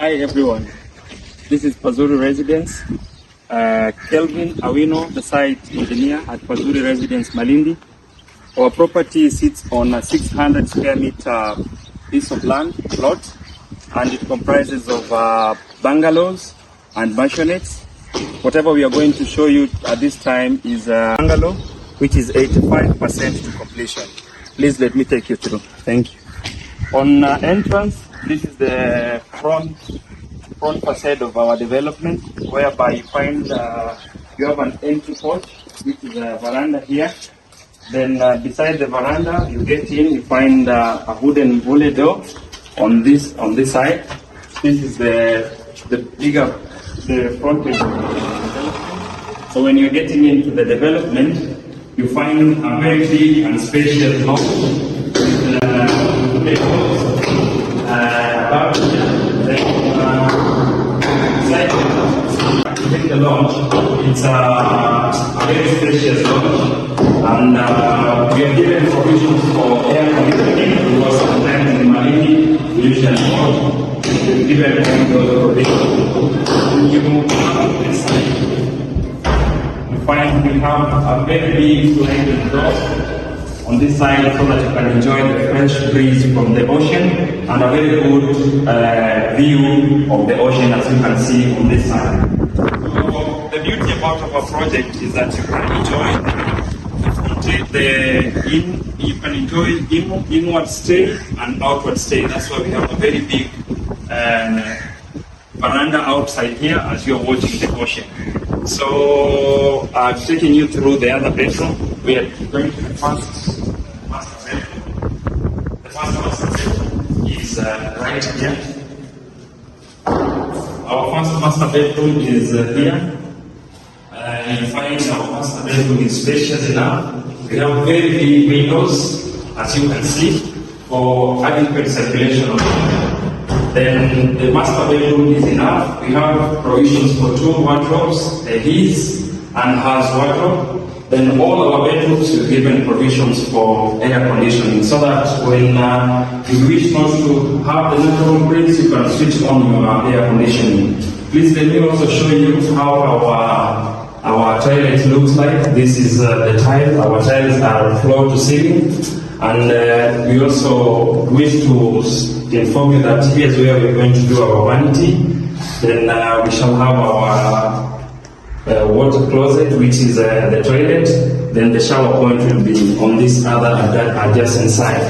Hi everyone, this is PAZURI Residence. Kelvin Awino, the site engineer at PAZURI Residence Malindi. Our property sits on a 600 square meter piece of land plot, and it comprises of bungalows and Maisonettes. Whatever we are going to show you at this time is a bungalow, which is 85% to completion. Please let me take you through. Thank you. On entrance, this is the front facade of our development, whereby you find you have an entry porch, which is a veranda here. Then beside the veranda, you get in, you find a wooden door on this side. This is the front page of the development. So when you're getting into the development, you find a very big and spacious lawn with above here. Within the launch, it's a very spacious launch, and we are given provisions for air conditioning, because sometimes in Malindi we usually not given all those provisions. You move on this side, you find we have a very big sliding door on this side, so that you can enjoy the fresh breeze from the ocean and a very good view of the ocean, as you can see on this side. So the beauty about our project is that you can enjoy inward stay and outward stay. That's why we have a very big veranda outside here as you're watching the ocean. So I'm taking you through the other bedroom. We are going to the first master bedroom. The first master bedroom is right here. Our first master bedroom is here. You find our master bedroom is spacious enough. We have very big windows, as you can see, for adequate circulation of air. Then the master bedroom is enough. We have provisions for 2 wardrobes, his and hers wardrobe. Then all our bedrooms we've given provisions for air conditioning, so that when you wish not to have the natural breeze, you can switch on your air conditioning. Please let me also show you how our toilet looks like. This is the tile. Our tiles are floor to ceiling. And we also wish to inform you that here's where we're going to do our vanity. Then we shall have our water closet, which is the toilet. Then the shower point will be on this other adjacent side.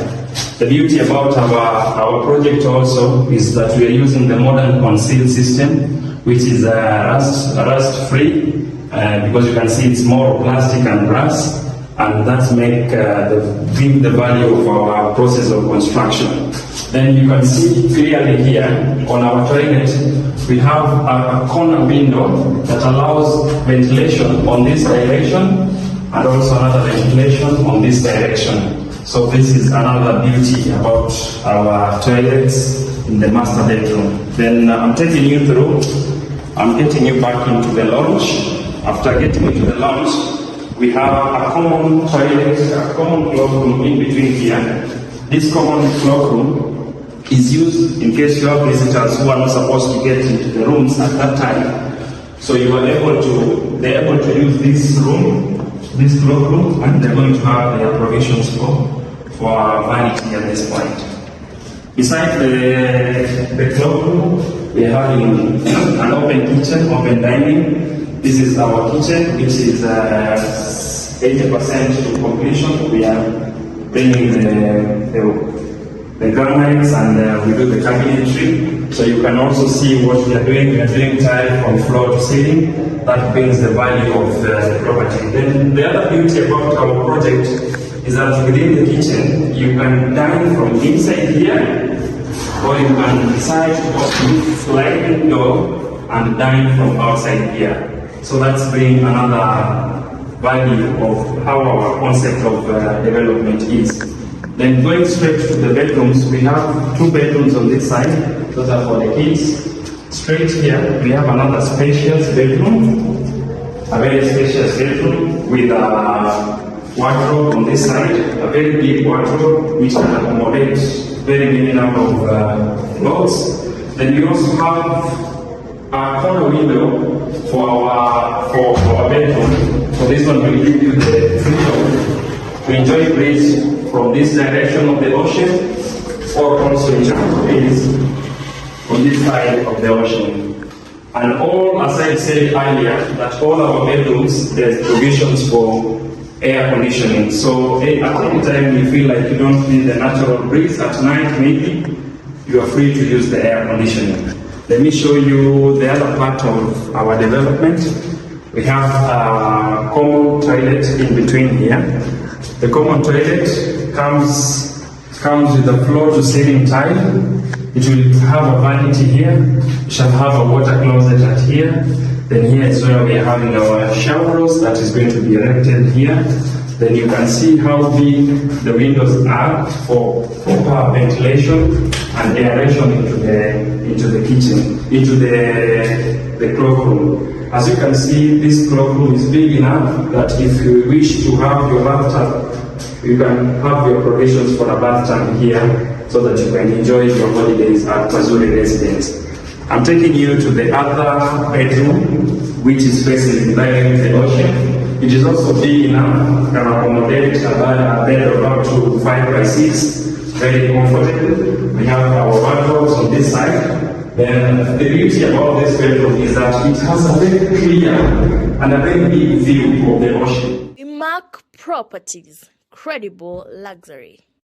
The beauty about our project also is that we are using the modern conceal system, which is rust free, because you can see it's more plastic and brass. And that bring the value of our process of construction. Then you can see clearly here on our toilet, we have a corner window that allows ventilation on this direction, and also another ventilation on this direction. So this is another beauty about our toilets in the master bedroom. Then I'm getting you back into the lounge. After getting into the lounge, we have a common toilet, a common cloakroom in between here. This common cloakroom is used in case you have visitors who are not supposed to get into the rooms at that time. So they're able to use this cloakroom, and they're going to have their provisions for vanity at this point. Besides the cloakroom, we're having an open kitchen, open dining. This is our kitchen, which is 80% to completion. We are bringing the granites, and we do the cabinetry. So you can also see what we are doing. We are doing tile from floor to ceiling. That brings the value of the property. Then the other beauty about our project is that within the kitchen, you can dine from inside here, or you can decide to open this sliding door and dine from outside here. So that's bringing another value of how our concept of development is. Then going straight to the bedrooms, we have 2 bedrooms on this side. Those are for the kids. Straight here, we have another spacious bedroom, a very spacious bedroom with a wardrobe on this side, a very big wardrobe which can accommodate very many number of clothes. Then we also have a corner window for our bedroom. So this one will give you the freedom to enjoy breeze from this direction of the ocean, or also enjoy breeze on this side of the ocean. And all, as I said earlier, that all our bedrooms, there's provisions for air conditioning. So at any time you feel like you don't feel the natural breeze at night, maybe, you are free to use the air conditioning. Let me show you the other part of our development. We have a common toilet in between here. The common toilet comes with a floor to ceiling tile. It will have a vanity here. We shall have a water closet at here. Then here is where we are having our showers that is going to be erected here. Then you can see how big the windows are for proper ventilation and aeration into the kitchen, into the cloakroom. As you can see, this cloakroom is big enough that if you wish to have your bathtub, you can have your provisions for a bathtub here so that you can enjoy your holidays at PAZURI residence. I'm taking you to the other bedroom, which is facing directly the ocean. It is also big enough to accommodate a bed of up to 5 by 6, very comfortable. We have our wardrobes on this side. Then the beauty about this bedroom is that it has a very clear and a very big view of the ocean. Mark Properties, credible luxury.